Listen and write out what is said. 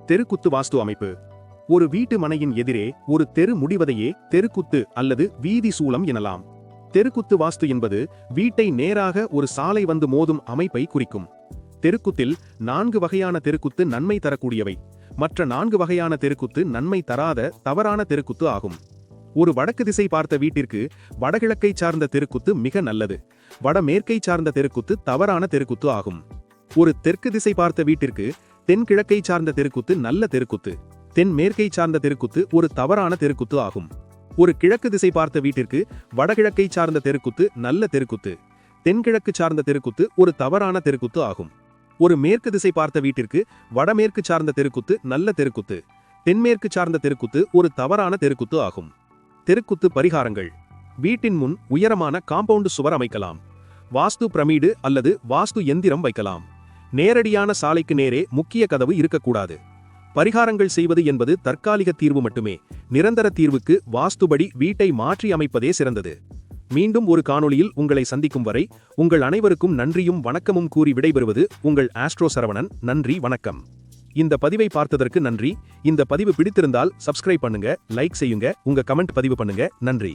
தெருக்குத்து வாஸ்து அமைப்பு. ஒரு வீட்டு மனையின் எதிரே ஒரு தெரு முடிவதையே தெருக்குத்து அல்லது வீதி சூலம் எனலாம். தெருக்குத்து வாஸ்து என்பது வீட்டை நேராக ஒரு சாலை வந்து மோதும் அமைப்பை குறிக்கும். தெருக்குத்தில் 4 வகையான தெருக்குத்து நன்மை தரக்கூடியவை, மற்ற 4 வகையான தெருக்குத்து நன்மை தராத தவறான தெருக்குத்து ஆகும். ஒரு வடக்கு திசை பார்த்த வீட்டிற்கு வடகிழக்கை சார்ந்த தெருக்குத்து மிக நல்லது, வடமேற்கை சார்ந்த தெருக்குத்து தவறான தெருக்குத்து ஆகும். ஒரு தெற்கு திசை பார்த்த வீட்டிற்கு தென்கிழக்கை சார்ந்த தெருக்குத்து நல்ல தெருக்குத்து, தென்மேற்கை சார்ந்த தெருக்குத்து ஒரு தவறான தெருக்குத்து ஆகும். ஒரு கிழக்கு திசை பார்த்த வீட்டிற்கு வடகிழக்கை சார்ந்த தெருக்குத்து நல்ல தெருக்குத்து, தென்கிழக்கு சார்ந்த தெருக்குத்து ஒரு தவறான தெருக்குத்து ஆகும். ஒரு மேற்கு திசை பார்த்த வீட்டிற்கு வடமேற்கு சார்ந்த தெருக்குத்து நல்ல தெருக்குத்து, தென்மேற்கு சார்ந்த தெருக்குத்து ஒரு தவறான தெருக்குத்து ஆகும். தெருக்குத்து பரிகாரங்கள். வீட்டின் முன் உயரமான காம்பவுண்ட் சுவர் அமைக்கலாம். வாஸ்து பிரமிடு அல்லது வாஸ்து எந்திரம் வைக்கலாம். நேரடியான சாலைக்கு நேரே முக்கிய கதவு இருக்கக்கூடாது. பரிகாரங்கள் செய்வது என்பது தற்காலிக தீர்வு மட்டுமே. நிரந்தர தீர்வுக்கு வாஸ்துபடி வீட்டை மாற்றி அமைப்பதே சிறந்தது. மீண்டும் ஒரு காணொளியில் உங்களை சந்திக்கும் வரை உங்கள் அனைவருக்கும் நன்றியும் வணக்கமும் கூறி விடைபெறுவது உங்கள் ஆஸ்ட்ரோ சரவணன். நன்றி, வணக்கம். இந்த பதிவை பார்த்ததற்கு நன்றி. இந்த பதிவு பிடித்திருந்தால் சப்ஸ்கிரைப் பண்ணுங்க, லைக் செய்யுங்க, உங்க கமெண்ட் பதிவு பண்ணுங்க. நன்றி.